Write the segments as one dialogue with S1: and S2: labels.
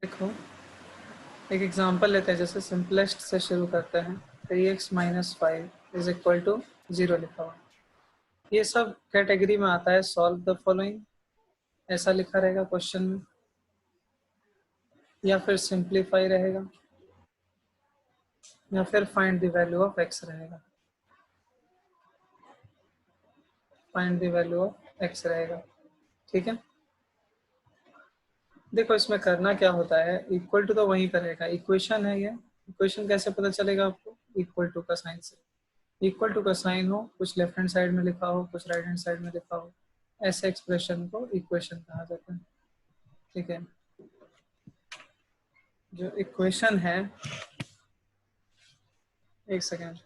S1: देखो एक एग्जांपल लेते हैं, जैसे सिंपलेस्ट से शुरू करते हैं। 3x minus five is equal to 0 लिखा हुआ। ये सब कैटेगरी में आता है सॉल्व द फॉलोइंग, ऐसा लिखा रहेगा क्वेश्चन में, या फिर सिंप्लीफाई रहेगा, या फिर find the value of x रहेगा। Find the value of x रहेगा, ठीक है। देखो इसमें करना क्या होता है, इक्वल टू तो वहीं पर रहेगा, इक्वेशन है ये। इक्वेशन कैसे पता चलेगा आपको, इक्वल टू का साइन से। इक्वल टू का साइन हो, कुछ लेफ्ट हैंड साइड में लिखा हो, कुछ राइट हैंड साइड में लिखा हो, ऐसे एक्सप्रेशन को इक्वेशन कहा जाता है, ठीक है। जो इक्वेशन है, एक सेकेंड,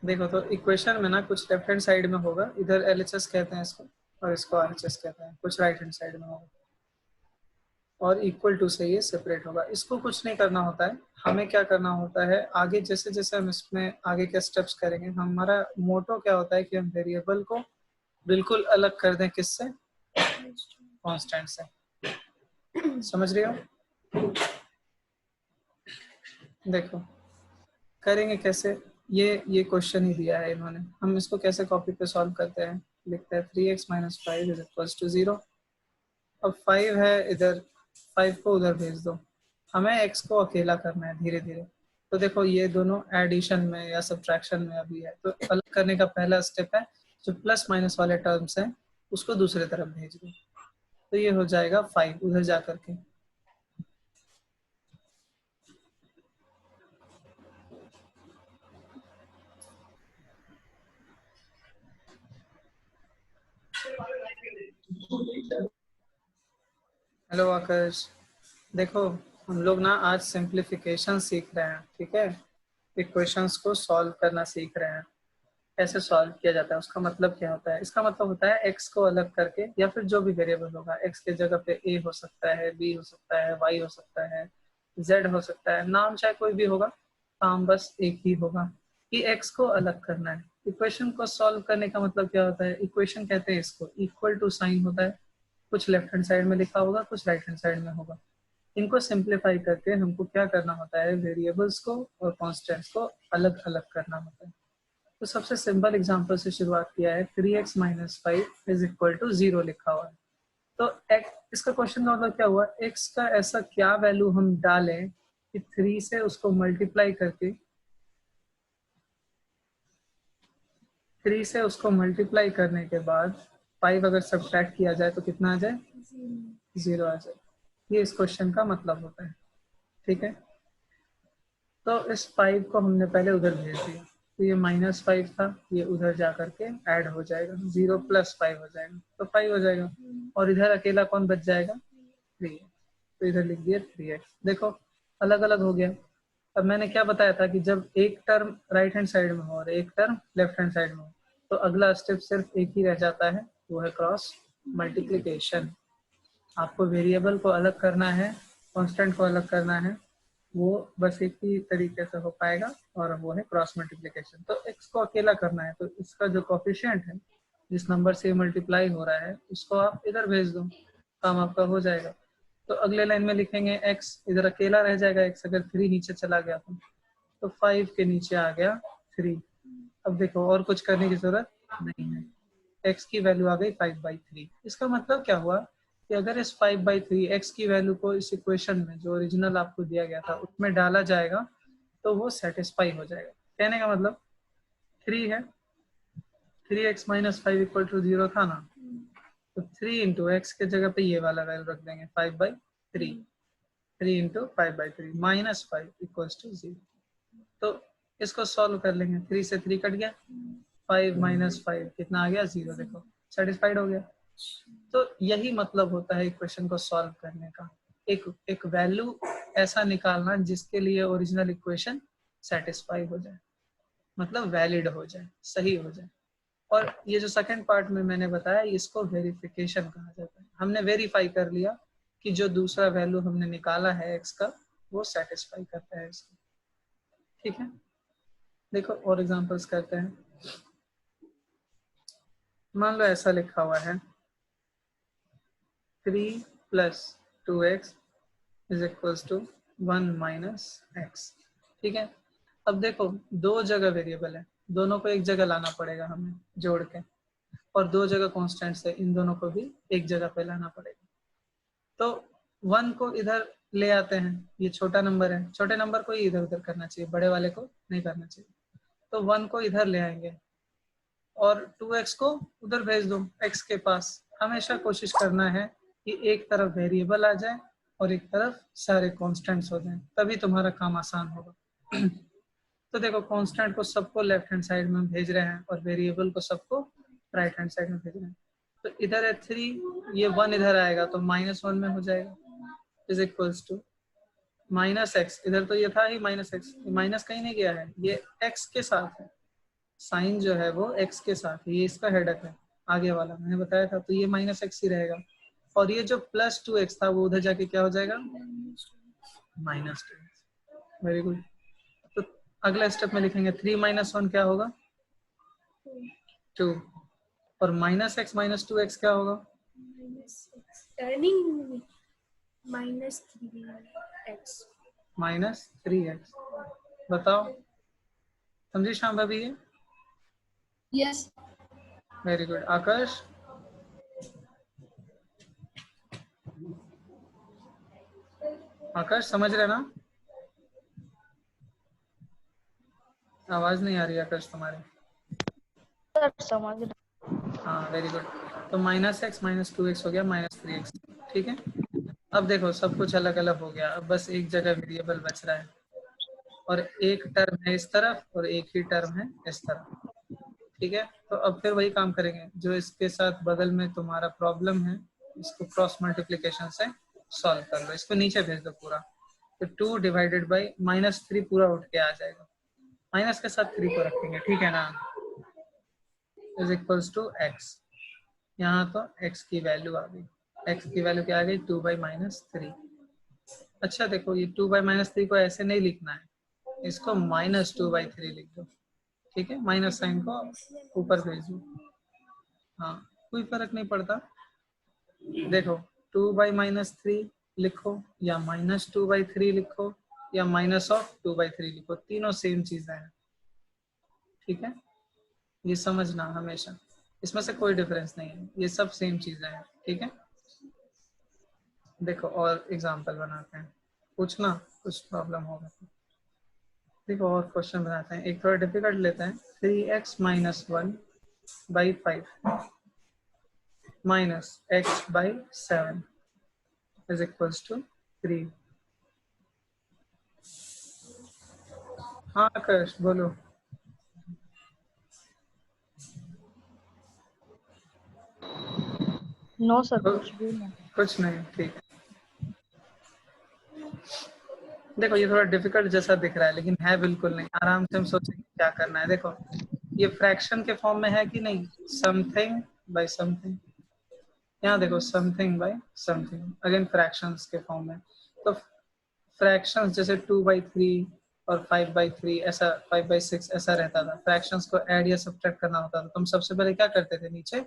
S1: देखो तो इक्वेशन में ना कुछ लेफ्ट हैंड साइड में होगा, इधर एलएचएस कहते हैं इसको, और इसको आरएचएस कहते हैं, कुछ राइट हैंड साइड में होगा, और इक्वल टू से ये सेपरेट होगा। इसको कुछ नहीं करना होता है, हमें क्या करना होता है, आगे जैसे जैसे हम इसमें आगे के स्टेप्स करेंगे, हमारा मोटो क्या होता है कि हम वेरिएबल को बिल्कुल अलग कर दें, किससे, कांस्टेंट से। समझ रहे हो? देखो करेंगे कैसे, ये क्वेश्चन ही दिया है इन्होंने, हम इसको कैसे कॉपी पे सॉल्व करते हैं। लिखते हैं 3x minus five is equals to 0। अब 5 है इधर, 5 को उधर भेज दो, हमें x को अकेला करना है धीरे धीरे। तो देखो ये दोनों एडिशन में या सब्ट्रैक्शन में अभी है, तो अलग करने का पहला स्टेप है, जो प्लस माइनस वाले टर्म्स हैं उसको दूसरे तरफ भेज दो, तो ये हो जाएगा 5 उधर जा करके। हेलो आकाश, देखो हम लोग ना आज सिंप्लीफिकेशन सीख रहे हैं, ठीक है। इक्वेशंस को सॉल्व करना सीख रहे हैं, कैसे सॉल्व किया जाता है, उसका मतलब क्या होता है। इसका मतलब होता है एक्स को अलग करके, या फिर जो भी वेरिएबल होगा, एक्स के जगह पे ए हो सकता है, बी हो सकता है, वाई हो सकता है, जेड हो सकता है, नाम चाहे कोई भी होगा, काम बस एक ही होगा कि एक्स को अलग करना है। इक्वेशन को सॉल्व करने का मतलब क्या होता है, इक्वेशन कहते हैं इसको, इक्वल टू साइन होता है, कुछ लेफ्ट हैंड साइड में लिखा होगा, कुछ राइट हैंड साइड में होगा। इनको सिंप्लीफाई करके हमको क्या करना होता है, वेरिएबल्स को और कॉन्स्टेंट्स को अलग अलग करना होता है। तो सबसे सिंपल एग्जांपल से शुरुआत किया है, 3x minus five is equal to 0 लिखा हुआ है। तो इसका क्वेश्चन का मतलब क्या हुआ, x का ऐसा क्या वैल्यू हम डालें कि 3 से उसको मल्टीप्लाई करके, 3 से उसको मल्टीप्लाई करने के बाद 5 अगर सब्ट्रैक्ट किया जाए तो कितना आ जाए, 0 आ जाए। ये इस क्वेश्चन का मतलब होता है, ठीक है। तो इस 5 को हमने पहले उधर भेज दिया, तो ये -5 था, ये उधर जा करके ऐड हो जाएगा, 0 + 5 हो जाएगा, तो 5 हो जाएगा, और इधर अकेला कौन बच जाएगा, 3। तो इधर लिख दिया 3x। देखो अलग अलग हो गया। अब मैंने क्या बताया था कि जब एक टर्म राइट हैंड साइड में हो और एक टर्म लेफ्ट हैंड साइड में हो, तो अगला स्टेप सिर्फ एक ही रह जाता है, वो है क्रॉस मल्टीप्लीकेशन। आपको वेरिएबल को अलग करना है, कांस्टेंट को अलग करना है, वो बस एक ही तरीके से हो पाएगा, और वो है क्रॉस मल्टीप्लिकेशन। तो x को अकेला करना है, तो इसका जो कोफिशिएंट है, जिस नंबर से मल्टीप्लाई हो रहा है, उसको आप इधर भेज दो, काम आपका हो जाएगा। तो अगले लाइन में लिखेंगे x, इधर अकेला रह जाएगा x, अगर 3 नीचे चला गया तो 5 के नीचे आ गया 3। अब देखो और कुछ करने की जरूरत नहीं है, x की वैल्यू आ गई 5/3। इसका मतलब क्या हुआ कि अगर इस 5/3 x की वैल्यू को इस इक्वेशन में जो ओरिजिनल आपको दिया गया था उसमें डाला जाएगा, तो वो सेटिस्फाई हो जाएगा। कहने का मतलब 3 है, 3x minus five equal to 0 था ना, तो 3 इंटू एक्स के जगह पे ये वाला वैल्यू रख देंगे 5/3। 3 इंटू 5/3 -5 इक्वल्स टू 0। तो इसको सॉल्व कर लेंगे, 3 से 3 कट गया, 5 - 5 कितना आ गया, 0। देखो सेटिस्फाइड हो गया। तो यही मतलब होता है इक्वेशन को सॉल्व करने का, एक एक वैल्यू ऐसा निकालना जिसके लिए ओरिजिनल इक्वेशन सेटिस्फाई हो जाए, मतलब वैलिड हो जाए, सही हो जाए। और ये जो सेकंड पार्ट में मैंने बताया, इसको वेरिफिकेशन कहा जाता है। हमने वेरीफाई कर लिया कि जो दूसरा वैल्यू हमने निकाला है एक्स का, वो सेटिस्फाई करता है इसको, ठीक है। देखो और एग्जांपल्स करते हैं। मान लो ऐसा लिखा हुआ है 3 + 2x is equals to 1 - x। ठीक है, अब देखो दो जगह वेरिएबल है, दोनों को एक जगह लाना पड़ेगा हमें जोड़ के, और दो जगह कॉन्स्टेंट्स है, इन दोनों को भी एक जगह पे लाना पड़ेगा। तो 1 को इधर ले आते हैं, ये छोटा नंबर है, छोटे नंबर को ही इधर उधर करना चाहिए, बड़े वाले को नहीं करना चाहिए। तो 1 को इधर ले आएंगे और 2x को उधर भेज दो x के पास। हमेशा कोशिश करना है कि एक तरफ वेरिएबल आ जाए और एक तरफ सारे कांस्टेंट्स हो जाएं, तभी तुम्हारा काम आसान होगा। तो देखो कांस्टेंट को सबको लेफ्ट हैंड साइड में भेज रहे हैं और वेरिएबल को सबको राइट हैंड साइड में भेज रहे हैं। तो इधर है 3, ये 1 इधर आएगा तो -1 में हो जाएगा, इज इक्वल्स टू -x। इधर तो ये था ही -x, माइनस कहीं नहीं गया है, ये x के साथ है, साइन जो है वो x के साथ है, ये इसका हेडक है आगे वाला, मैंने बताया था। तो ये -x ही रहेगा, और ये जो +2x था वो उधर जाके क्या हो जाएगा, -2x। Very good. तो अगला स्टेप में लिखेंगे 3 - 1 क्या होगा, 2, और -x - 2x क्या होगा, -3x। बताओ, समझी शाम भाभी ये?
S2: Yes.
S1: Very good. Akash, Akash समझ रहे ना? आवाज नहीं आ रही आकाश तुम्हारी।
S2: सर समझ रहे।
S1: हाँ वेरी गुड। तो -x - 2x हो गया -3x। ठीक है, अब देखो सब कुछ अलग अलग हो गया, अब बस एक जगह वेरिएबल बच रहा है, और एक टर्म है इस तरफ और एक ही टर्म है इस तरफ। ठीक है, तो अब फिर वही काम करेंगे जो इसके साथ बगल में तुम्हारा प्रॉब्लम है, इसको क्रॉस मल्टीप्लिकेशन से सॉल्व कर लो, इसको नीचे भेज दो पूरा। तो 2 डिवाइडेड बाई -3 पूरा उठ के आ जाएगा, माइनस के साथ 3 को रखेंगे, ठीक है ना, इज इक्वल्स टू x। यहाँ तो x की वैल्यू आ गई, x की वैल्यू क्या आ गई, 2/-3। अच्छा देखो ये 2/-3 को ऐसे नहीं लिखना है, इसको -2/3 लिख दो। ठीक है, माइनस साइन को ऊपर भेज दो, हाँ कोई फर्क नहीं पड़ता। देखो 2/-3 लिखो या -2/3 लिखो या -2/3 लिखो, तीनों सेम चीजें हैं। ठीक है, ये समझना हमेशा, इसमें से कोई डिफरेंस नहीं है, ये सब सेम चीजें हैं। ठीक है, देखो और एग्जांपल बनाते हैं, पूछना कुछ प्रॉब्लम होगा तो। देखो और क्वेश्चन बनाते हैं, एक थोड़ा डिफिकल्ट लेते हैं। 3x - 1/5 -x/7 is equals to 3। हाँ आकाश बोलो।
S2: नो सर, कुछ भी नहीं।
S1: कुछ नहीं, ठीक है। देखो ये थोड़ा डिफिकल्ट जैसा दिख रहा है लेकिन है बिल्कुल नहीं, आराम से हम सोचेंगे क्या करना है। देखो ये फ्रैक्शन के फॉर्म में है कि नहीं, समथिंग बाय समथिंग, यहाँ देखो something bye something, again fractions के फॉर्म में। तो फ्रैक्शंस जैसे 2/3 और 5/3 ऐसा, 5/6 ऐसा रहता था, फ्रैक्शंस को ऐड या सब्ट्रैक्ट करना होता था, तो हम सबसे पहले क्या करते थे, नीचे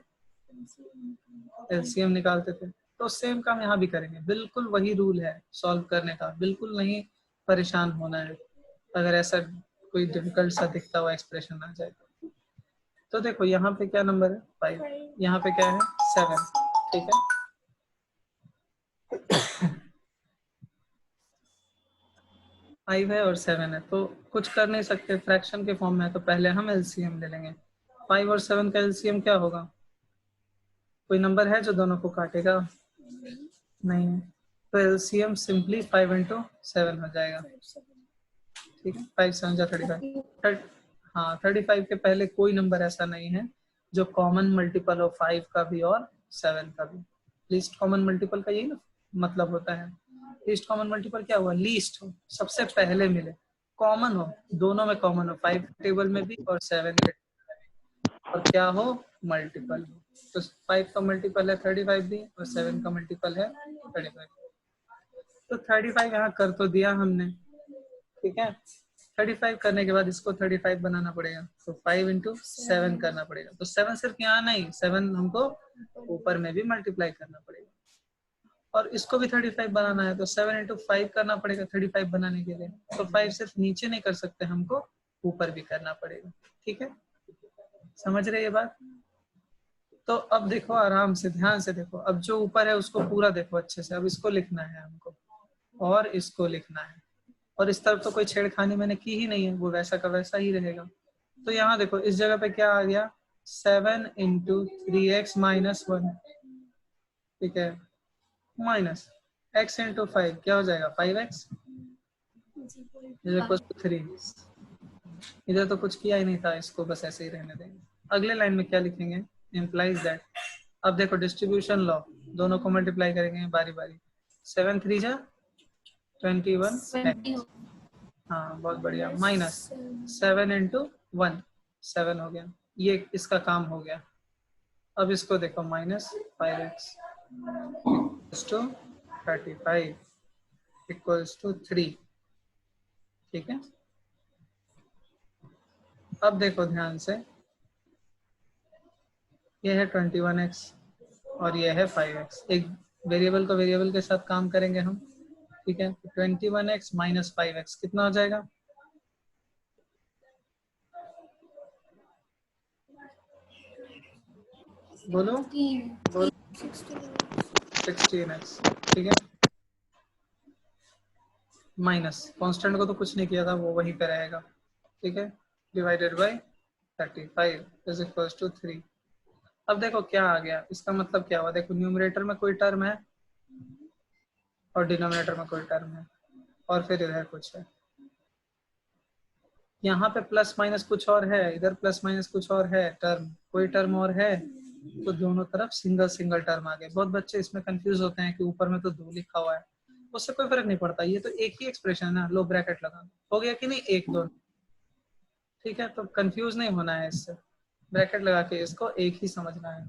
S1: एलसीएम निकालते थे। तो सेम काम यहाँ भी करेंगे, बिल्कुल वही रूल है सॉल्व करने का, बिल्कुल नहीं परेशान होना है अगर ऐसा कोई डिफिकल्ट सा दिखता हुआ एक्सप्रेशन आ जाए। तो देखो यहाँ पे क्या नंबर है, 5, यहाँ पे क्या है, 7। ठीक है, 5 है और 7 है, तो कुछ कर नहीं सकते, फ्रैक्शन के फॉर्म में है, तो पहले हम एलसीएम ले लेंगे। 5 और 7 का एलसीएम क्या होगा, कोई नंबर है जो दोनों को काटेगा, नहीं है, तो एलसीएम सिंपली 5 × 7 हो जाएगा। ठीक है, 5 7 जा 35। हाँ 35 के पहले कोई नंबर ऐसा नहीं है जो कॉमन मल्टीपल हो 5 का भी और 7 का भी। लीस्ट कॉमन मल्टीपल का यही ना मतलब होता है, लीस्ट कॉमन मल्टीपल क्या हुआ, लीस्ट हो, सबसे पहले मिले, कॉमन हो, दोनों में कॉमन हो, 5 टेबल में भी और 7 के, और क्या हो, मल्टीपल हो। तो 5 का मल्टीपल है 35 भी, और 7 का मल्टीपल है 35। तो 35 यहाँ कर तो दिया हमने, ठीक है, 35 करने के बाद इसको 35 बनाना पड़ेगा, तो 5 इंटू 7 करना पड़ेगा। तो 7 सिर्फ यहाँ नहीं, 7 हमको ऊपर में भी मल्टीप्लाई करना पड़ेगा, और इसको भी 35 बनाना है, तो 7 इंटू 5 करना पड़ेगा 35 बनाने के लिए। तो 5 सिर्फ नीचे नहीं कर सकते, हमको ऊपर भी करना पड़ेगा। ठीक है, समझ रहे ये बात? तो अब देखो आराम से, ध्यान से देखो, अब जो ऊपर है उसको पूरा देखो अच्छे से। अब इसको लिखना है हमको, और इसको लिखना है, और इस तरफ तो कोई छेड़खानी मैंने की ही नहीं है, वो वैसा का वैसा ही रहेगा। तो यहाँ देखो इस जगह पे क्या आ गया, 7 इंटू 3x माइनस 1, ठीक है, माइनस x इंटू 5 क्या हो जाएगा 5x इक्वल टू 3। इधर तो कुछ किया ही नहीं था, इसको बस ऐसे ही रहने देंगे। अगले लाइन में क्या लिखेंगे, इम्प्लाइज दैट। अब देखो डिस्ट्रीब्यूशन लॉ, दोनों को मल्टीप्लाई करेंगे बारी बारी। 7 3 जा 21, हाँ बहुत बढ़िया, माइनस 7 इंटू 1, 7 हो गया, ये इसका काम हो गया। अब इसको देखो, minus 5x to 35 equals to 3, ठीक है। अब देखो ध्यान से, ये है 21x और ये है 5x। एक वेरिएबल को वेरिएबल के साथ काम करेंगे हम, ठीक है। 21x माइनस 5x कितना हो जाएगा, बोलो बोलो, 16x, ठीक है। माइनस कांस्टेंट को तो कुछ नहीं किया था, वो वहीं पे रहेगा, ठीक है। Divided by 35 is equals to 3। अब देखो क्या आ गया, इसका मतलब क्या हुआ, देखो न्यूमरेटर में कोई टर्म है और डिनोमिनेटर में कोई टर्म है, और फिर इधर कुछ है। यहाँ पे प्लस माइनस कुछ और है, इधर प्लस माइनस कुछ और है, टर्म कोई टर्म और है, तो दोनों तरफ सिंगल सिंगल टर्म आ गए। बहुत बच्चे इसमें कंफ्यूज होते हैं कि ऊपर में तो 2 लिखा हुआ है, उससे कोई फर्क नहीं पड़ता, ये तो एक ही एक्सप्रेशन है ना, लो ब्रैकेट लगा, हो गया कि नहीं, एक दो, ठीक है। तो कंफ्यूज नहीं होना है इससे, ब्रैकेट लगा के इसको एक ही समझना है,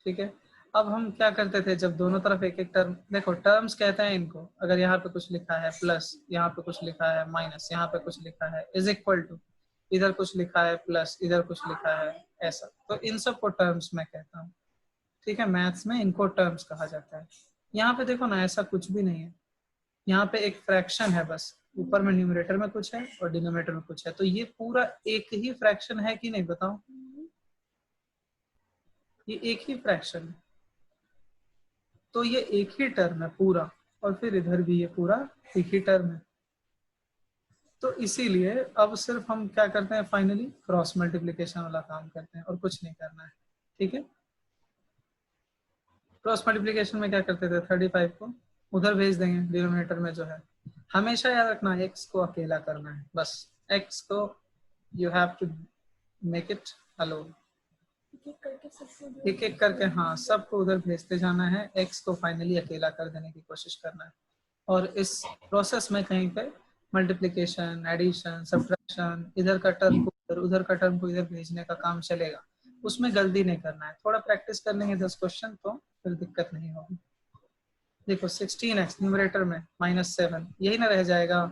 S1: ठीक है। अब हम क्या करते थे, जब दोनों तरफ एक एक टर्म, देखो टर्म्स कहते हैं इनको, अगर यहाँ पे कुछ लिखा है प्लस, यहाँ पे कुछ लिखा है माइनस, यहाँ पे कुछ लिखा है इज इक्वल टू, इधर कुछ लिखा है प्लस, इधर कुछ लिखा है ऐसा, तो इन सब को टर्म्स मैं कहता हूँ, ठीक है। मैथ्स में इनको टर्म्स कहा जाता है। यहाँ पे देखो ना, ऐसा कुछ भी नहीं है, यहाँ पे एक फ्रैक्शन है बस, ऊपर में न्यूमरेटर में कुछ है और डिनोमिनेटर में कुछ है, तो ये पूरा एक ही फ्रैक्शन है कि नहीं, बताओ, ये एक ही फ्रैक्शन है, तो ये एक ही टर्म है पूरा, और फिर इधर भी ये पूरा एक ही टर्म है। तो इसीलिए अब सिर्फ हम क्या करते हैं, फाइनली क्रॉस मल्टीप्लिकेशन वाला काम करते हैं, और कुछ नहीं करना है, ठीक है। क्रॉस मल्टीप्लिकेशन में क्या करते थे, 35 को उधर भेज देंगे डिनोमिनेटर में जो है। हमेशा याद रखना x को अकेला करना है, बस x को you have to make it alone, एक एक करके, हाँ सबको उधर भेजते जाना है, x को फाइनली अकेला कर देने की कोशिश करना है। और इस प्रोसेस में कहीं पे मल्टीप्लिकेशन, एडिशन, सब्ट्रैक्शन, इधर का टर्म को उधर का टर्म को इधर भेजने का काम चलेगा, उसमें गलती नहीं करना है। थोड़ा प्रैक्टिस कर लेंगे 10 क्वेश्चन तो फिर दिक्कत नहीं होगी। देखो 16x न्यूमरेटर में माइनस 7, यही ना रह जाएगा,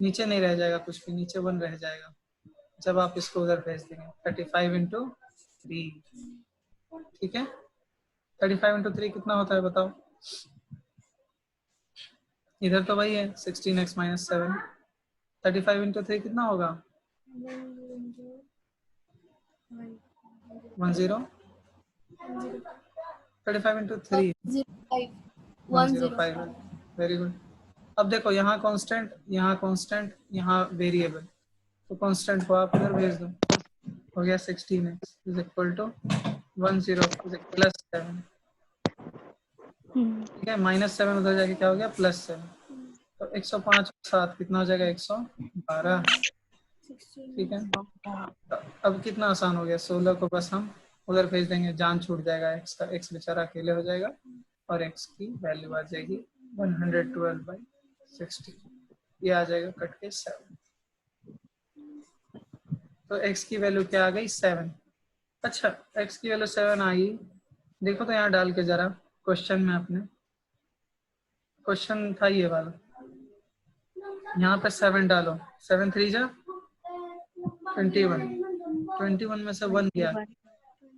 S1: नीचे नहीं रह जाएगा कुछ भी, नीचे 1 रह जाएगा जब आप इसको उधर भेज देंगे। 35 इंटू 3, ठीक है। 35 इंटू 3 कितना होता है बताओ, इधर तो वही है 16x माइनस 7, 35 इंटू 3 कितना होगा 10, 35 इंटू 3 105, वेरी गुड। अब देखो यहाँ कांस्टेंट, यहाँ कांस्टेंट, यहाँ वेरिएबल, तो कांस्टेंट को आप इधर भेज दो, हो गया 16x is equal to 10 plus 7, ठीक है। माइनस 7 उधर जाके क्या हो गया प्लस 7, तो 105 7 कितना हो जाएगा 112, ठीक है। अब कितना आसान हो गया, 16 को बस हम उधर भेज देंगे, जान छूट जाएगा x का, x बेचारा अकेले हो जाएगा और x की वैल्यू आ जाएगी 112/60, ये आ जाएगा कट के 7, तो x की वैल्यू क्या आ गई 7। अच्छा x की वैल्यू 7 आई, देखो तो यहाँ डाल के जरा क्वेश्चन में अपने, क्वेश्चन था ये वाला, यहाँ पे 7 डालो, 7 3 जा 21, 21 में से 1 गया,
S2: 21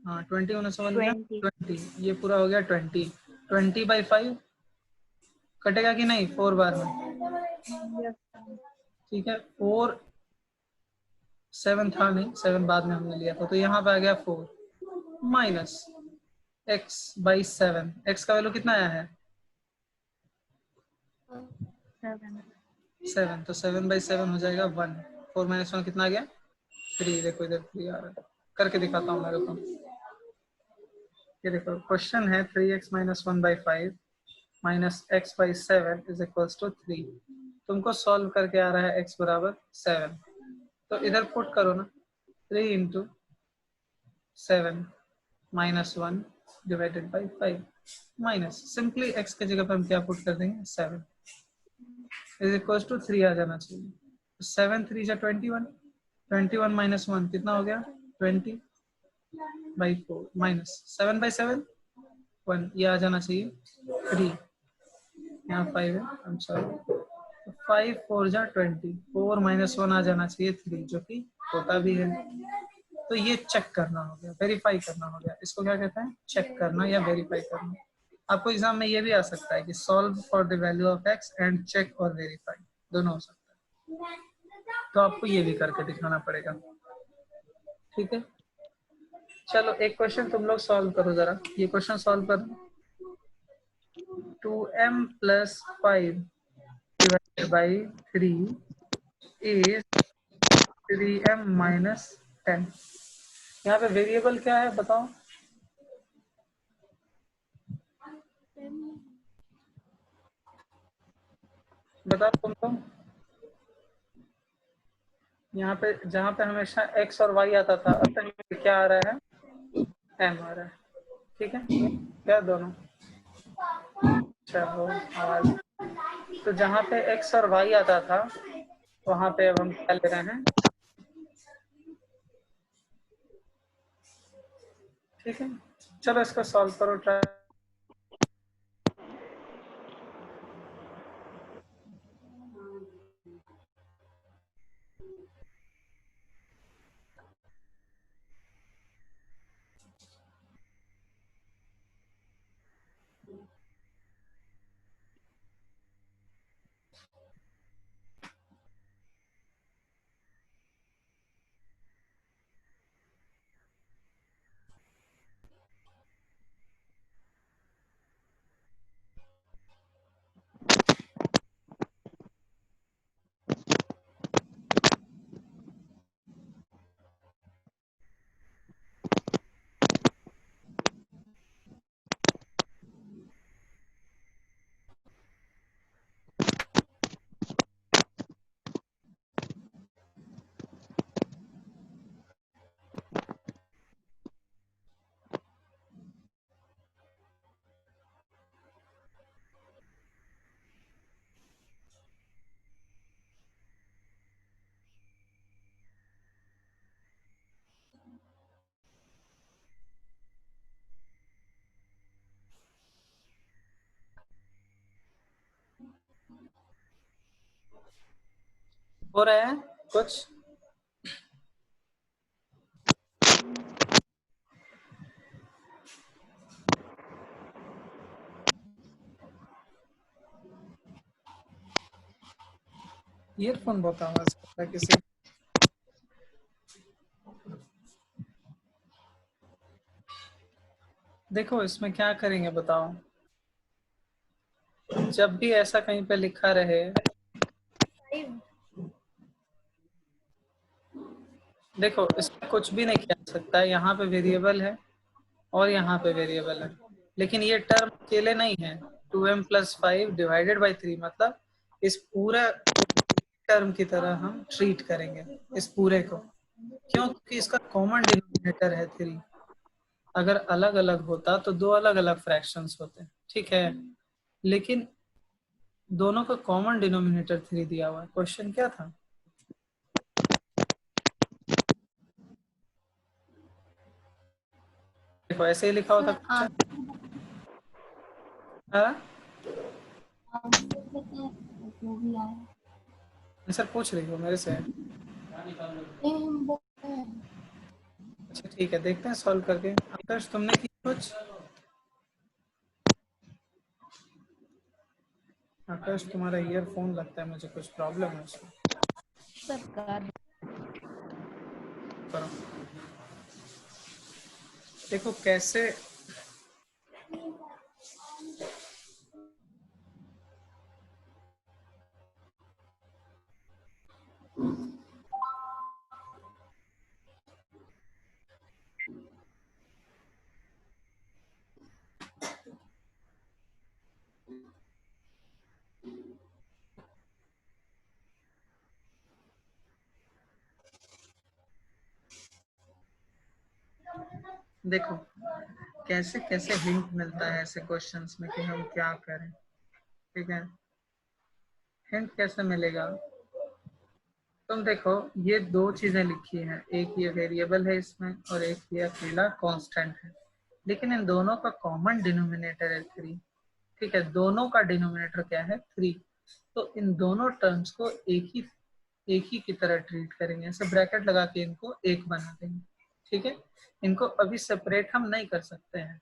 S1: हाँ 21 में से 1 गया
S2: 20
S1: 20, ये पूरा हो गया 20, 20/5 कटेगा कि नहीं 4 बार में,
S2: yes
S1: ठीक है। 4 7 था नहीं, 7 बाद में हमने लिया था, तो यहाँ पे आ गया 4 माइनस x/7, x का वैल्यू कितना आया है
S2: 7
S1: 7, तो 7/7 हो जाएगा 1, 4 - 1 कितना आ गया 3, देखो इधर 3 आ रहा है, करके दिखाता हूँ मेरे को। ये देखो क्वेश्चन है 3x - 1/5 minus x/7 is equals to 3, तुमको सॉल्व करके आ रहा है x बराबर 7, तो इधर पुट करो ना, 3 into 7 minus 1 divided by 5 minus, simply x की जगह पर हम क्या पुट कर देंगे 7 इज इक्वल्स टू 3 आ जाना चाहिए, 7 3 जा 21, 21 माइनस 1 कितना हो गया 20/4 माइनस 7/7 1, ये आ जाना चाहिए 3, यहाँ 5 है, आई एम सॉरी, 5 4 जा 20, 4 माइनस 1 आ जाना चाहिए 3, जो कि होता भी है। तो ये चेक करना हो गया, वेरीफाई करना हो गया, इसको क्या कहते हैं चेक करना या वेरीफाई करना। आपको एग्जाम में ये भी आ सकता है कि solve for the value of x and check और वेरीफाई, दोनों हो सकता है, तो आपको ये भी करके दिखाना पड़ेगा, ठीक है। चलो एक क्वेश्चन तुम लोग सॉल्व करो जरा, ये क्वेश्चन सॉल्व करो, 2m + 5 divided by 3 is 3m - 10, यहाँ पे वेरिएबल क्या है बताओ, बताओ तुम लोग, यहाँ पे जहाँ पे हमेशा x और y आता था, अब तक क्या आ रहा है m आ रहा है, ठीक है, क्या दोनों, चलो आवाज, तो जहाँ पे x और y आता था वहां पे अब हम क्या ले रहे हैं, ठीक है। चलो इसको सॉल्व करो ट्राई, हो रहा है कुछ, ईयरफोन बहुत आवाज करता है किसी, देखो इसमें क्या करेंगे बताओ, जब भी ऐसा कहीं पे लिखा रहे, देखो इसमें कुछ भी नहीं किया जा सकता है, यहाँ पे वेरिएबल है और यहाँ पे वेरिएबल है, लेकिन ये टर्म अकेले नहीं है, 2m + 5 डिवाइडेड बाई 3, मतलब इस पूरा टर्म की तरह हम ट्रीट करेंगे इस पूरे को, क्यों, क्योंकि इसका कॉमन डिनोमिनेटर है 3, अगर अलग अलग होता तो दो अलग अलग फ्रैक्शंस होते, ठीक है, लेकिन दोनों का कॉमन डिनोमिनेटर 3 दिया हुआ है। क्वेश्चन क्या था, देखो ऐसे ही लिखा होता क्वेश्चन, हाँ
S2: जो भी आए
S1: आंसर पूछ रही हो मेरे से? अच्छा ठीक है, देखते हैं सॉल्व करके। आकाश तुमने की कुछ? आकाश तुम्हारा ईयरफोन लगता है मुझे, कुछ प्रॉब्लम है उसमें।
S2: सरकार
S1: करो, देखो कैसे। देखो कैसे कैसे हिंट मिलता है ऐसे क्वेश्चंस में कि हम क्या करें। ठीक है, हिंट कैसे मिलेगा? तुम देखो, ये दो चीजें लिखी हैं, एक ये वेरिएबल है इसमें और एक ये अकेला कांस्टेंट है, लेकिन इन दोनों का कॉमन डिनोमिनेटर है 3। ठीक है, दोनों का डिनोमिनेटर क्या है? 3। तो इन दोनों टर्म्स को एक ही की तरह ट्रीट करेंगे, ऐसे ब्रैकेट लगा के इनको एक बना देंगे। ठीक है, इनको अभी सेपरेट हम नहीं कर सकते हैं।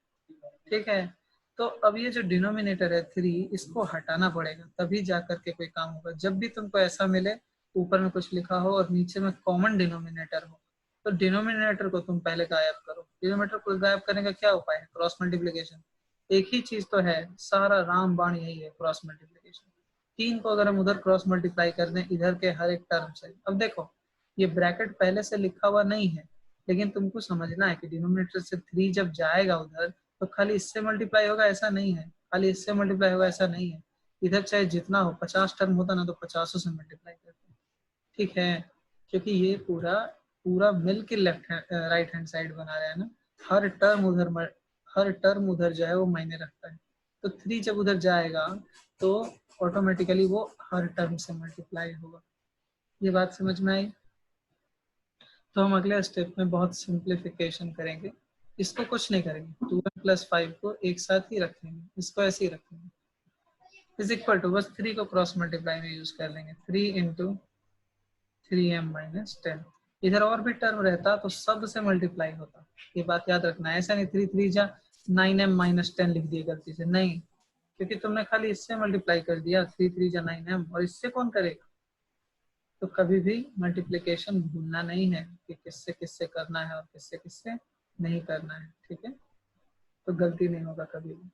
S1: ठीक है, तो अब ये जो डिनोमिनेटर है 3, इसको हटाना पड़ेगा, तभी जा करके कोई काम होगा। जब भी तुमको ऐसा मिले ऊपर में कुछ लिखा हो और नीचे में कॉमन डिनोमिनेटर हो, तो डिनोमिनेटर को तुम पहले गायब करो। डिनोमिनेटर को गायब करने का क्या उपाय है? Cross multiplication. एक ही चीज तो है, सारा रामबाण यही है, क्रॉस मल्टीप्लीकेशन। 3 को अगर हम उधर क्रॉस मल्टीप्लाई कर दें इधर के हर एक टर्म से, अब देखो ये ब्रैकेट पहले से लिखा हुआ नहीं है, लेकिन तुमको समझना है कि डिनोमिनेटर से 3 जब जाएगा उधर, तो खाली इससे मल्टीप्लाई होगा ऐसा नहीं है, खाली इससे मल्टीप्लाई होगा ऐसा नहीं है। इधर चाहे जितना हो, 50 टर्म होता ना, तो 50 से मल्टीप्लाई करते हैं। ठीक है, क्योंकि ये पूरा पूरा मिल के लेफ्ट राइट हैंड साइड बना रहा है ना। हर टर्म उधर जो है वो मायने रखता है। तो 3 जब उधर जाएगा तो ऑटोमेटिकली वो हर टर्म से मल्टीप्लाई होगा। ये बात समझ में आई? तो हम अगले स्टेप में बहुत सिंप्लीफिकेशन करेंगे। इसको कुछ नहीं करेंगे, 2m+5 को एक साथ ही रखेंगे, इसको ऐसे ही रखेंगे, इज इक्वल टू, बस 3 को क्रॉस मल्टीप्लाई में यूज कर लेंगे, 3 इंटू 3m-10। इधर और भी टर्म रहता तो सब से मल्टीप्लाई होता, ये बात याद रखना। ऐसा नहीं 3 3 जा 9m-10 लिख दिए गलती से, नहीं, क्योंकि तुमने खाली इससे मल्टीप्लाई कर दिया, 3 3 जा 9m, और इससे कौन करेगा? तो कभी भी मल्टीप्लिकेशन भूलना नहीं है कि किससे किससे करना है और किससे किससे नहीं करना है। ठीक है, तो गलती नहीं होगा कभी भी।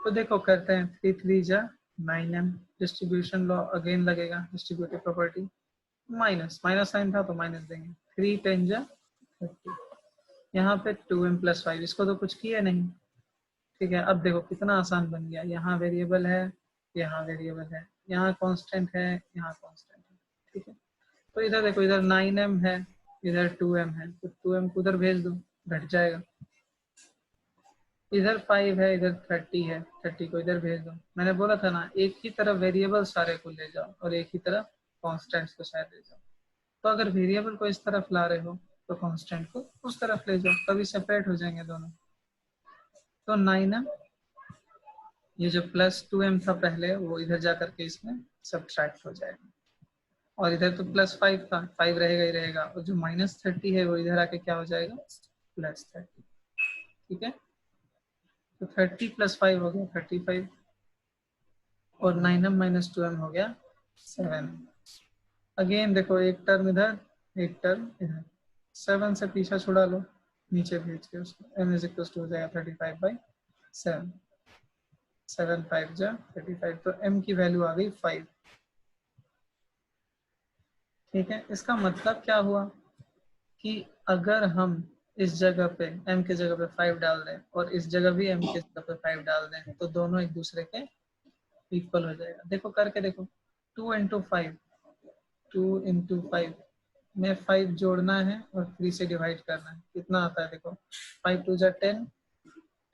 S1: तो देखो करते हैं, 3 3 जा 9m, डिस्ट्रीब्यूशन लॉ अगेन लगेगा, distributive property, minus minus sign था तो माइनस देंगे, 3 10 जा 30, यहाँ पे 2m+5, इसको तो कुछ किया नहीं। ठीक है, अब देखो कितना आसान बन गया, यहाँ वेरिएबल है, यहाँ वेरिएबल है, यहाँ कांस्टेंट है, यहाँ कांस्टेंट है। ठीक है, तो इधर देखो, इधर 9m है, इधर 2m है, तो 2m को उधर भेज दो, घट जाएगा। इधर 5 है, इधर 30 है, 30 को इधर भेज दो। मैंने बोला था ना, एक ही तरफ वेरिएबल सारे को ले जाओ और एक ही तरफ कॉन्स्टेंट्स को शायद ले जाओ। तो अगर वेरिएबल को इस तरफ ला रहे हो तो कांस्टेंट को उस तरफ ले जाओ, तभी सेपरेट हो जाएंगे दोनों। तो 9m, ये जो +2m था पहले, वो इधर जा करके इसमें सब्ट्रैक्ट हो जाएगा, और इधर तो +5 था, 5 रहेगा ही रहेगा, और जो -30 है वो इधर आके क्या हो जाएगा? +30। ठीक है, तो 30 + 5 हो गया 35, और 9m-2m हो गया 7। अगेन देखो, एक टर्म इधर, एक टर्म इधर, 7 से पीछा छुड़ा लो, नीचे भेज के उसको, m = हो जाएगा 35/7, 7 5 जा 35, तो m की वैल्यू आ गई 5। ठीक है, इसका मतलब क्या हुआ कि अगर हम इस जगह पे m की जगह पे 5 डाल दें और इस जगह भी m की जगह पे 5 डाल दें, तो दोनों एक दूसरे के इक्वल हो जाएगा। देखो करके देखो, 2 × 5, 2 × 5 में 5 जोड़ना है और 3 से डिवाइड करना है, कितना आता है? देखो 5 2 जा 10,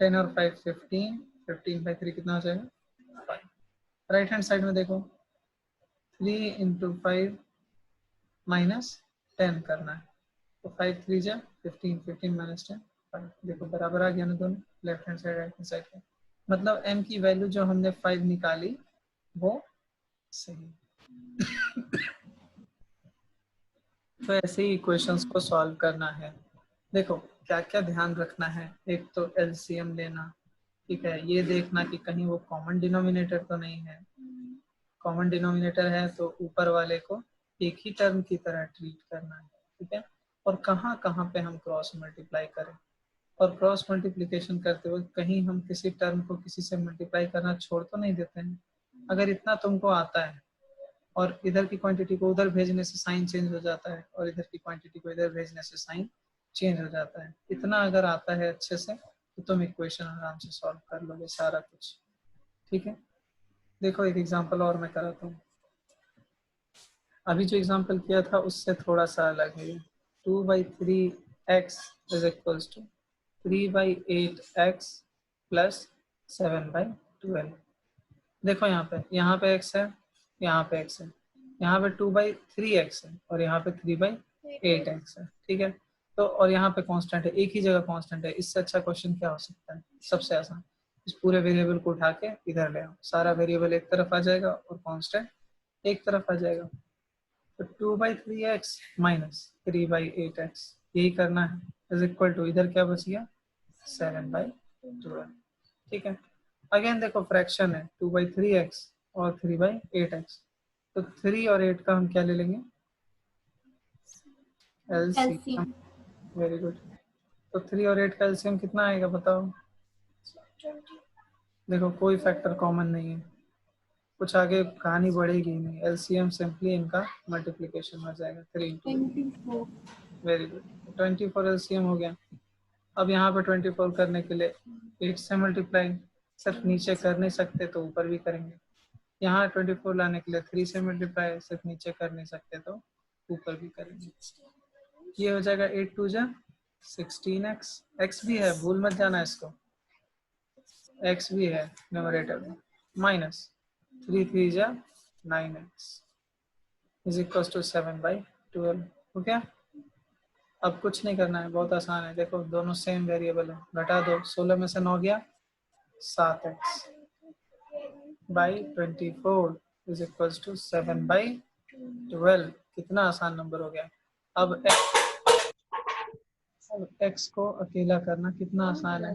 S1: 10 और 5 15, 15/3 कितना हो जाएगा? 5। राइट हैंड साइड में देखो, 3 × 5 -10 करना है, तो 5 3 जा 15, 15 - 10 5। देखो बराबर आ गया ना दोनों, left hand side right hand side का। मतलब m की वैल्यू जो हमने 5 निकाली वो सही। तो ऐसे ही इक्वेशंस को सॉल्व करना है। देखो क्या क्या ध्यान रखना है, एक तो एलसीएम लेना, ठीक है, ये देखना कि कहीं वो कॉमन डिनोमिनेटर तो नहीं है। कॉमन डिनोमिनेटर है तो ऊपर वाले को एक ही टर्म की तरह ट्रीट करना है, ठीक है। और कहाँ कहाँ पे हम क्रॉस मल्टीप्लाई करें, और क्रॉस मल्टीप्लिकेशन करते वक्त कहीं हम किसी टर्म को किसी से मल्टीप्लाई करना छोड़ तो नहीं देते हैं। अगर इतना तुमको आता है और इधर की क्वांटिटी को उधर भेजने से साइन चेंज हो जाता है और इधर की क्वांटिटी को इधर भेजने से साइन चेंज हो जाता है, इतना अगर आता है अच्छे से तो तुम इक्वेशन आराम से सॉल्व कर लोगे सारा कुछ, ठीक है। देखो एक एग्जांपल और मैं कराता हूँ। अभी जो एग्जांपल किया था उससे थोड़ा सा अलग है। 2/3x is equals to 3/8x plus 7/12। देखो यहाँ पे x है, यहाँ पे x है, यहाँ पे 2/3x है और यहाँ पे 3/8x है, ठीक है। तो और यहाँ पे कांस्टेंट है, एक ही जगह कांस्टेंट है, इससे अच्छा क्वेश्चन क्या हो सकता है? सबसे आसान, इस पूरे वेरिएबल को उठा के इधर ले आओ, सारा वेरिएबल एक तरफ आ जाएगा और कांस्टेंट एक तरफ आ जाएगा। तो 2/3x माइनस 3/8x यही करना है, इज इक्वल टू इधर क्या बच गया 7/12, ठीक है। अगेन देखो फ्रैक्शन है 2/3x और 3/8x, तो 3 और 8 का हम क्या ले लेंगे एलसीएम। Very good. तो 3 और 8 का एलसीएम कितना आएगा बताओ? देखो कोई फैक्टर कॉमन नहीं है, कुछ आगे कहानी बढ़ेगी नहीं, एलसीएम सिंपली इनका मल्टीप्लिकेशन हो जाएगा 3 into 8। वेरी गुड, 24 एलसीएम हो गया। अब यहाँ पे 24 करने के लिए 8 से मल्टीप्लाई, सिर्फ नीचे कर नहीं सकते तो ऊपर भी करेंगे। यहाँ 24 लाने के लिए 3 से मल्टीप्लाई, सिर्फ नीचे कर नहीं सकते तो ऊपर भी करेंगे। ये हो जाएगा 8 2 जा 16x, x भी है भूल मत जाना इसको, x भी है न्यूमरेटर में, माइनस 3 3 जा 9x इज इक्वल टू 7/12। हो गया। अब कुछ नहीं करना है, बहुत आसान है। देखो दोनों सेम वेरिएबल है, घटा दो, 16 में से 9 गया 7x by 24 is equal to 7/12। कितना आसान नंबर हो गया। अब x को अकेला करना कितना आसान है,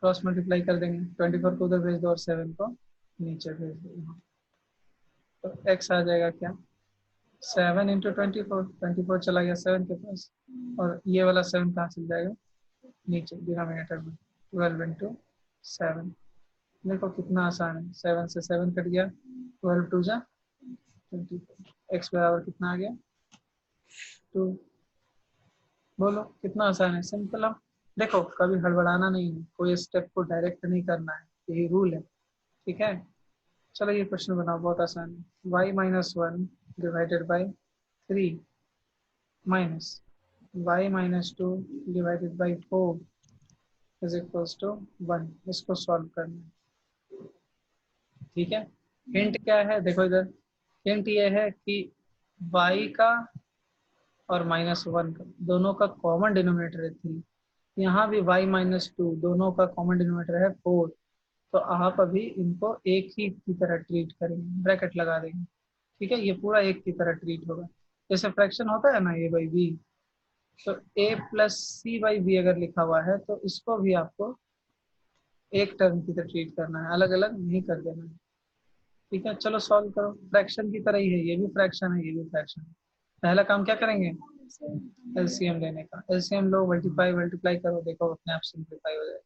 S1: क्रॉस मल्टीप्लाई कर देंगे, 24 को उधर भेज दो और 7 को नीचे भेज दो, तो x आ जाएगा क्या 7 इंटू 24 चला गया 7 के पास, और ये वाला 7 कहाँ चल जाएगा नीचे डिनोमिनेटर में, 12 इंटू 7। देखो कितना आसान है, 7 से 7 कट गया, 12 2 जा 24, x बराबर कितना आ गया 2। बोलो कितना आसान है, सिंपल। अब देखो कभी हड़बड़ाना नहीं है, कोई स्टेप को डायरेक्ट नहीं करना है, यही रूल है, ठीक है। चलो ये क्वेश्चन बनाओ, बहुत आसान है। y-1 divided by 3 minus y-2 divided by 4 is equals to 1। इसको सॉल्व करना है, ठीक है। हिंट क्या है, देखो इधर, हिंट ये है कि y का और -1 का दोनों का कॉमन डिनोमिनेटर है 3, यहाँ भी y-2 दोनों का कॉमन डिनोमिनेटर है 4, तो आप अभी इनको एक ही की तरह ट्रीट करेंगे, ब्रैकेट लगा देंगे, ठीक है। ये पूरा एक की तरह ट्रीट होगा, जैसे फ्रैक्शन होता है ना a/b, तो a+c/b अगर लिखा हुआ है तो इसको भी आपको एक टर्म की तरह ट्रीट करना है, अलग अलग नहीं कर देना है, ठीक है। चलो सॉल्व करो, फ्रैक्शन की तरह ही है, ये भी फ्रैक्शन है, ये भी फ्रैक्शन है। पहला काम क्या करेंगे एलसीएम लेने का, एलसीएम लो, मल्टीप्लाई मल्टीप्लाई करो, देखो अपने आप सिंप्लीफाई हो जाएगा।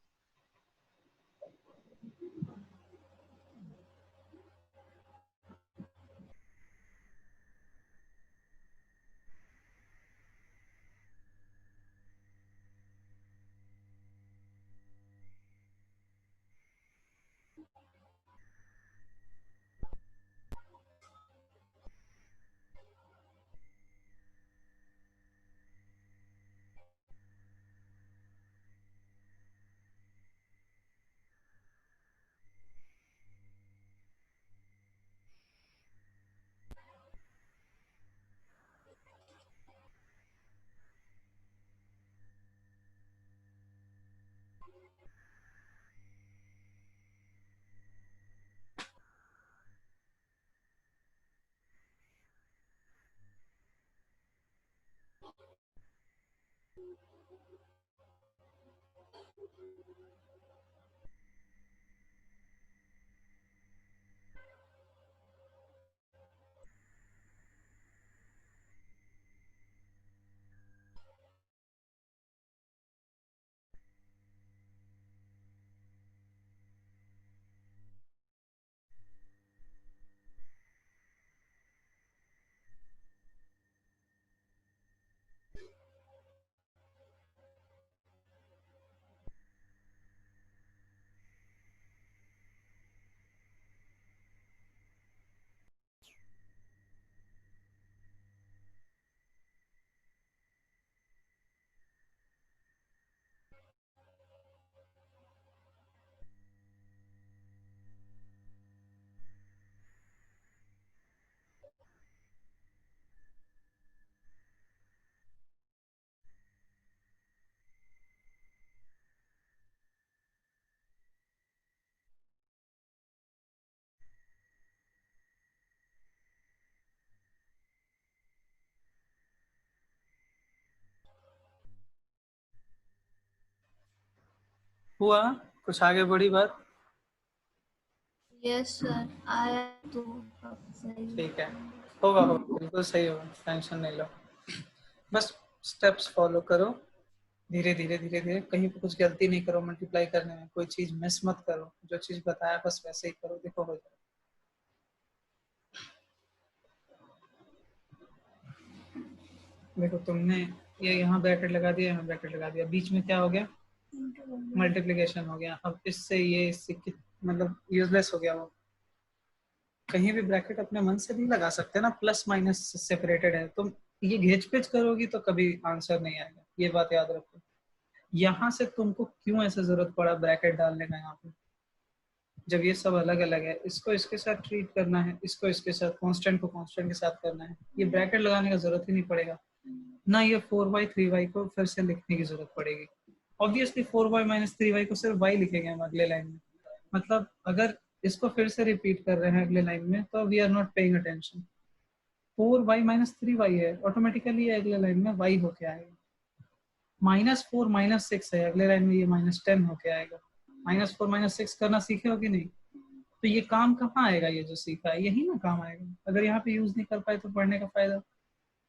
S1: हुआ कुछ आगे बढ़ी बात?
S2: यस सर, आया तो अब सही।
S1: ठीक है, होगा होगा, बिल्कुल सही होगा, टेंशन नहीं लो। बस स्टेप्स फॉलो करो, धीरे धीरे धीरे धीरे, कहीं पे कुछ गलती नहीं करो, मल्टीप्लाई करने में कोई चीज मिस मत करो, जो चीज बताया बस वैसे ही करो, देखो हो जाएगा। देखो तुमने ये यहाँ ब्रैकेट लगा दिया, यहाँ ब्रैकेट लगा दिया, बीच में क्या हो गया? मल्टीप्लिकेशन हो गया। अब इससे ये इससे मतलब यूजलेस हो गया वो। कहीं भी ब्रैकेट अपने मन से नहीं लगा सकते ना, प्लस माइनस सेपरेटेड है, तुम ये घेच पेच करोगी तो कभी आंसर नहीं आएगा, ये बात याद रखो। यहाँ से तुमको क्यों ऐसे जरूरत पड़ा ब्रैकेट डालने का? यहाँ पे जब ये सब अलग अलग है, इसको इसके साथ ट्रीट करना है, इसको इसके साथ, कांस्टेंट को कांस्टेंट के साथ करना है, ये ब्रैकेट लगाने का जरूरत ही नहीं पड़ेगा ना। ये 4y 3y को फिर से लिखने की जरूरत पड़ेगी। ऑब्वियसली 4y माइनस 3y को सिर्फ y लिखेंगे हम अगले लाइन में। मतलब अगर इसको फिर से रिपीट कर रहे हैं अगले लाइन में तो we are not paying attention. 4y minus 3y है, ऑटोमेटिकली अगले लाइन में y होके आएगा। -4 -6 है, अगले लाइन में ये -10 होके आएगा। -4 -6 करना सीखे हो कि नहीं? तो ये काम कहाँ आएगा? ये जो सीखा है यही ना काम आएगा। अगर यहाँ पे यूज नहीं कर पाए तो पढ़ने का फायदा।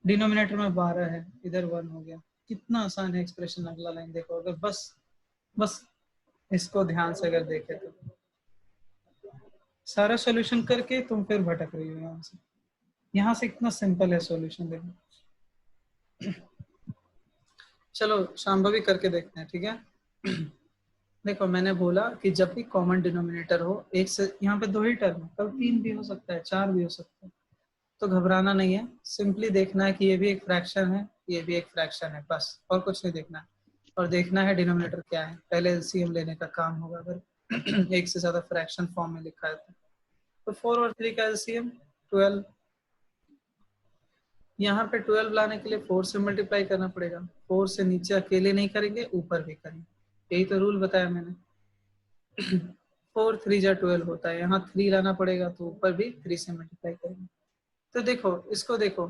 S1: डिनोमिनेटर में 12 है, इधर 1 हो गया, कितना आसान है एक्सप्रेशन। अगला लाइन देखो, अगर बस बस इसको ध्यान से अगर देखे तो सारा सॉल्यूशन करके तुम फिर भटक रही हो यहाँ से। यहाँ से कितना सिंपल है सॉल्यूशन, देखो। चलो शांभवी करके देखते हैं, ठीक है। देखो मैंने बोला कि जब भी कॉमन डिनोमिनेटर हो, एक से यहाँ पे 2 ही टर्म है, कल 3 भी हो सकता है, 4 भी हो सकता है, तो घबराना नहीं है। सिंपली देखना है कि ये भी एक फ्रैक्शन है, ये भी एक फ्रैक्शन है, बस और कुछ नहीं देखना है। और देखना है डिनोमिनेटर क्या है, पहले एलसीएम लेने का काम होगा अगर एक से ज्यादा फ्रैक्शन फॉर्म में लिखा है तो 4 और 3 का एलसीएम 12। यहाँ पे 12 लाने के लिए 4 से मल्टीप्लाई करना पड़ेगा। 4 से नीचे अकेले नहीं करेंगे, ऊपर भी करेंगे, यही तो रूल बताया मैंने। 4 3 जा 12 होता है, यहाँ 3 लाना पड़ेगा तो ऊपर भी 3 से मल्टीप्लाई करेंगे। तो देखो इसको देखो,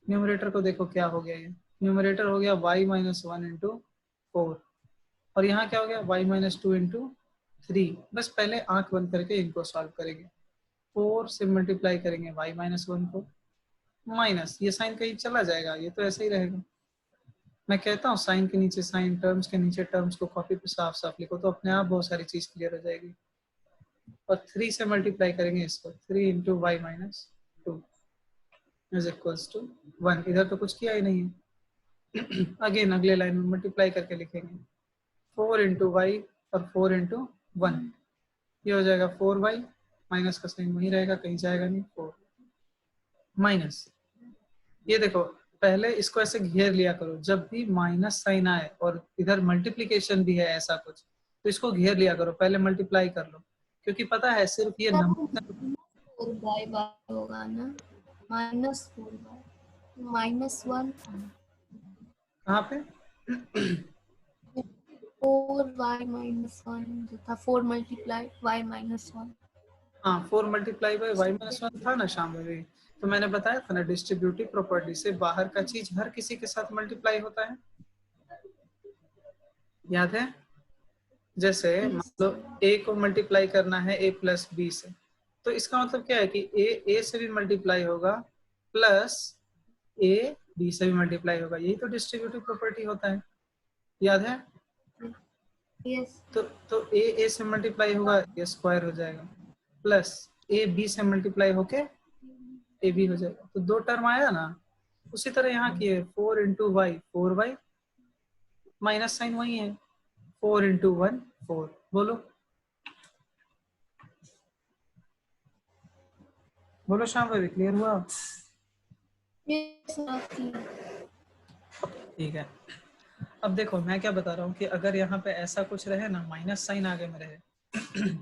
S1: न्यूमरेटर को देखो क्या हो गया। ये न्यूमरेटर हो गया y माइनस 1 इंटू 4, और यहाँ क्या हो गया y माइनस 2 इंटू 3। बस पहले आंख बंद करके इनको सॉल्व करेंगे। 4 से मल्टीप्लाई करेंगे y माइनस 1 को, माइनस ये साइन कहीं चला जाएगा, ये तो ऐसे ही रहेगा। मैं कहता हूँ साइन के नीचे साइन, टर्म्स के नीचे टर्म्स को कॉपी पे साफ साफ लिखो तो अपने आप बहुत सारी चीज क्लियर हो जाएगी। और 3 से मल्टीप्लाई करेंगे इसको, 3 into y minus 2 is equals to 1। इधर तो कुछ किया ही नहीं है। अगेन अगले लाइन में मल्टीप्लाई करके लिखेंगे 4 इंटू वाई और 4 इंटू 1, ये हो जाएगा 4y, माइनस का साइन वहीं रहेगा, कहीं जाएगा नहीं, 4 माइनस। ये देखो पहले इसको ऐसे घेर लिया करो, जब भी माइनस साइन आए और इधर मल्टीप्लीकेशन भी है ऐसा कुछ, तो इसको घेर लिया करो, पहले मल्टीप्लाई कर लो, क्योंकि पता है सिर्फ ये नंबर
S2: होगा ना, -4 -1
S1: कहाँ पे
S2: 4y -1 जो था, 4 मल्टीप्लाई y -1।
S1: हाँ 4 मल्टीप्लाई बाई वाई माइनस 1 था ना शाम में भी, तो मैंने बताया था ना, डिस्ट्रीब्यूटिव प्रॉपर्टी से बाहर का चीज हर किसी के साथ मल्टीप्लाई होता है, याद है? जैसे मान लो ए को मल्टीप्लाई करना है a प्लस बी से, तो इसका मतलब क्या है कि ए से भी मल्टीप्लाई होगा प्लस ए बी से भी मल्टीप्लाई होगा। यही तो डिस्ट्रीब्यूटिव प्रॉपर्टी होता है, याद है?
S2: यस।
S1: तो ए से मल्टीप्लाई होगा, ये स्क्वायर हो जाएगा, प्लस ए बी से मल्टीप्लाई होके ए बी हो जाएगा। तो दो टर्म आया ना। उसी तरह यहाँ की है 4 into Y 4y, minus sign वही है, 4 इंटू 1 4। बोलो बोलो शाम भाई, क्लियर हुआ?
S2: यस।
S1: ठीक है। अब देखो मैं क्या बता रहा हूँ कि अगर यहाँ पे ऐसा कुछ रहे ना, माइनस साइन आगे में रहे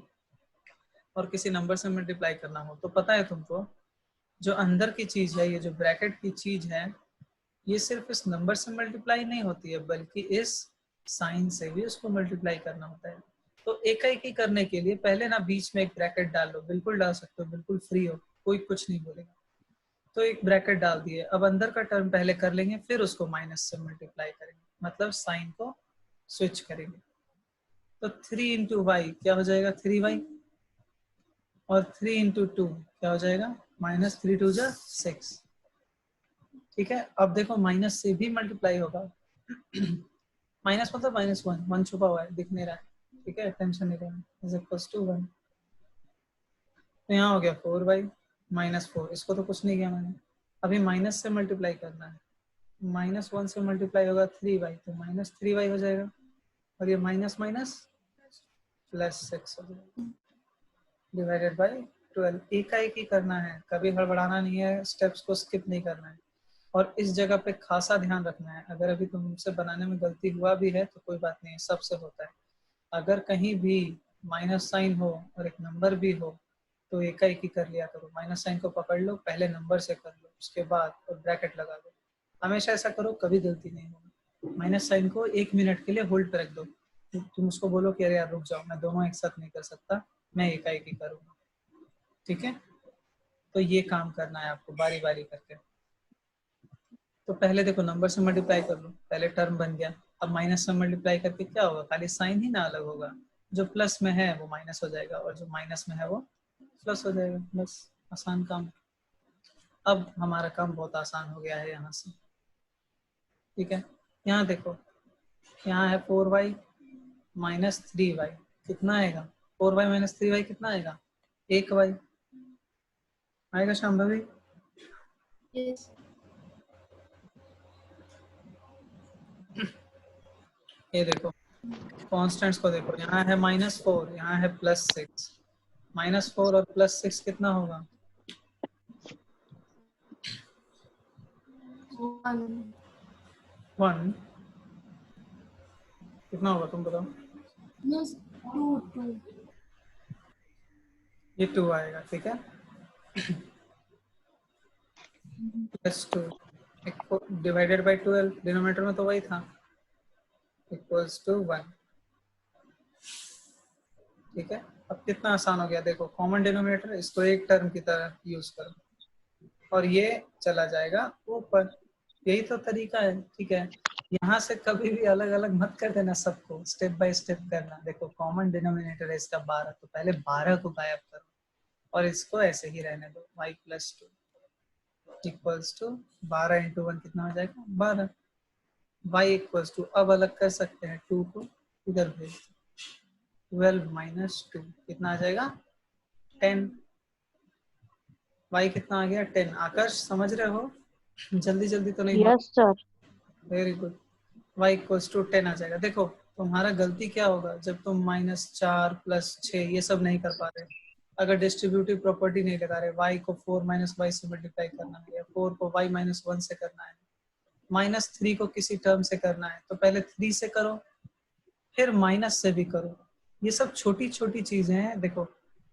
S1: और किसी नंबर से मल्टीप्लाई करना हो, तो पता है तुमको जो अंदर की चीज है, ये जो ब्रैकेट की चीज है, ये सिर्फ इस नंबर से मल्टीप्लाई नहीं होती है, बल्कि इस साइन से भी उसको मल्टीप्लाई करना होता है। तो एक ही करने के लिए पहले ना बीच में एक ब्रैकेट डाल लो, बिल्कुल डाल सकते हो, बिल्कुल फ्री हो, कोई कुछ नहीं बोलेगा। तो एक ब्रैकेट डाल दिए, अब अंदर का टर्म पहले कर लेंगे, फिर उसको माइनस से मल्टीप्लाई करेंगे, मतलब साइन को स्विच करेंगे। तो 3 इंटू वाई क्या हो जाएगा, 3y, और 3 इंटू टू क्या हो जाएगा, माइनस 3 2 जा 6। ठीक है, अब देखो माइनस से भी मल्टीप्लाई होगा माइनस मतलब माइनस 1, 1 छुपा हुआ है, दिख नहीं रहा है, ठीक है, टेंशन नहीं लेना, इज इक्वल्स टू 1। तो यहाँ हो गया 4y माइनस 4, इसको तो कुछ नहीं किया मैंने। अभी माइनस से मल्टीप्लाई करना है, माइनस 1 से मल्टीप्लाई होगा 3y, तो माइनस 3y हो जाएगा, और ये माइनस माइनस प्लस 6 हो जाएगा, डिवाइडेड बाय 12। एक ही करना है, कभी हड़बड़ाना नहीं है, स्टेप्स को स्किप नहीं करना है। और इस जगह पे खासा ध्यान रखना है, अगर अभी तुमसे बनाने में गलती हुआ भी है तो कोई बात नहीं है, सबसे होता है। अगर कहीं भी माइनस साइन हो और एक नंबर भी हो तो एक ही कर लिया करो, माइनस साइन को पकड़ लो, पहले नंबर से कर लो, उसके बाद और ब्रैकेट लगा दो। हमेशा ऐसा करो, कभी गलती नहीं होगी। माइनस साइन को 1 मिनट के लिए होल्ड पर रख दो, तुम उसको बोलो कि अरे यार रुक जाओ, मैं दोनों एक साथ नहीं कर सकता, मैं एक ही करूँगा। ठीक है, तो ये काम करना है आपको बारी बारी करके। तो पहले देखो नंबर से मल्टीप्लाई कर लो, पहले टर्म बन गया। अब माइनस से मल्टीप्लाई करके क्या होगा, खाली साइन ही ना अलग होगा, जो प्लस में है वो माइनस हो जाएगा और जो माइनस में है वो प्लस हो जाएगा, बस आसान काम। अब हमारा काम बहुत आसान हो गया है यहाँ से। ठीक है, यहाँ देखो, यहाँ है 4y माइनस 3y, कितना आएगा, 4y माइनस 3y कितना आएगा, 1y आएगा शाम भाभी?
S2: यस।
S1: ये देखो कॉन्स्टेंट्स को देखो, यहाँ है -4, यहाँ है +6, -4 और +6 कितना होगा, 1 कितना होगा तुम बताओ?
S2: यस 2 2।
S1: ये 2 आएगा, ठीक है, +2 डिवाइडेड बाई 12, डिनोमिनेटर में तो वही था, इक्वल्स टू 1। ठीक है, अब कितना आसान हो गया, देखो कॉमन डिनोमिनेटर, इसको एक टर्म की तरह यूज करो और ये चला जाएगा ऊपर, यही तो तरीका है। ठीक है, यहाँ से कभी भी अलग अलग मत कर देना, सबको स्टेप बाय स्टेप करना। देखो कॉमन डिनोमिनेटर है इसका 12, तो पहले 12 को गायब करो और इसको ऐसे ही रहने दो, y + 2 इक्वल्स टू 12 इंटू 1 कितना हो जाएगा, 12। y इक्वल्स टू, अब अलग कर सकते हैं, 2 को इधर भेज दो, 12 माइनस 2 कितना आ जाएगा, 10। y कितना आ गया, 10। आकाश समझ रहे हो, जल्दी जल्दी तो नहीं हो?
S3: Yes sir.
S1: Very good, y equals to 10 आ जाएगा। देखो तुम्हारा गलती क्या होगा, जब तुम -4 +6 ये सब नहीं कर पा रहे, अगर डिस्ट्रीब्यूटिव प्रॉपर्टी नहीं लगा रहे, y को 4 - y से मल्टीप्लाई करना है, या 4 को y - 1 से करना है, -3 को किसी टर्म से करना है, तो पहले 3 से करो, फिर माइनस से भी करो। ये सब छोटी छोटी चीजें हैं। देखो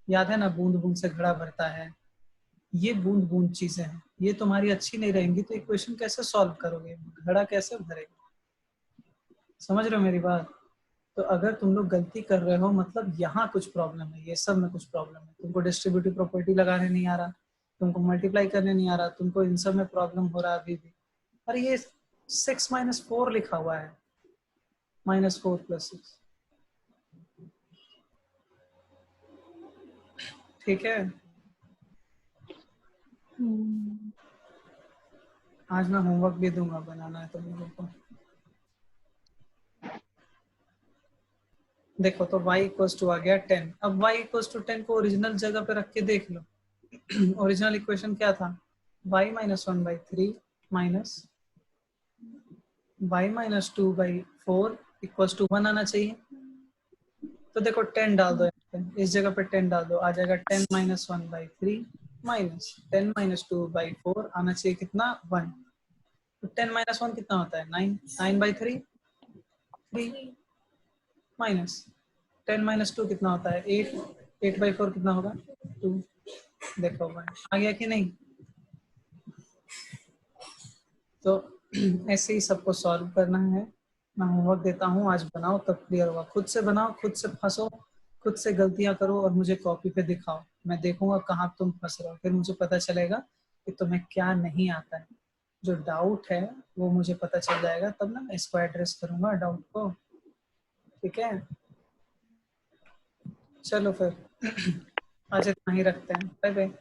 S1: याद है ना, बूंद बूंद से घड़ा भरता है, ये बूंद बूंद चीजें हैं, ये तुम्हारी अच्छी नहीं रहेंगी तो इक्वेशन कैसे सॉल्व करोगे, घड़ा कैसे भरेगा? समझ रहे हो मेरी बात? तो अगर तुम लोग गलती कर रहे हो, मतलब यहाँ कुछ प्रॉब्लम है, ये सब में कुछ प्रॉब्लम है, तुमको डिस्ट्रीब्यूटिव प्रॉपर्टी लगाने नहीं आ रहा, तुमको मल्टीप्लाई करने नहीं आ रहा, तुमको इन सब में प्रॉब्लम हो रहा है अभी भी। अरे ये 6 - 4 लिखा हुआ है, -4 + 6, ठीक है। आज मैं होमवर्क भी दूंगा, बनाना है तुम लोगों को। देखो तो y = आ गया 10। अब y = 10 को ओरिजिनल जगह पे रख के देख लो। ओरिजिनल इक्वेशन क्या था, y - 1/3 माइनस y - 2/4 = 1 आना चाहिए। तो देखो 10 डाल दो, इस जगह पे 10 डाल दो, आ जाएगा 10 - 1/3 माइनस 10 - 2/4 आना चाहिए कितना, 1। तो 10 - 1 कितना होता है, 9, 9/3 3 माइनस 10 - 2 कितना होता है, 8, 8/4 कितना होगा, 2। देखो भाई आ गया कि नहीं। तो ऐसे ही सबको सॉल्व करना है। मैं होमवर्क देता हूँ, आज बनाओ तब क्लियर होगा। खुद से बनाओ, खुद से फंसो, खुद से गलतियां करो और मुझे कॉपी पे दिखाओ। मैं देखूंगा कहाँ तुम फंस रहे हो, फिर मुझे पता चलेगा कि तुम्हें क्या नहीं आता है। जो डाउट है वो मुझे पता चल जाएगा, तब ना मैं इसको एड्रेस करूंगा डाउट को, ठीक है। चलो फिर आज इतना ही रखते हैं, बाय बाय।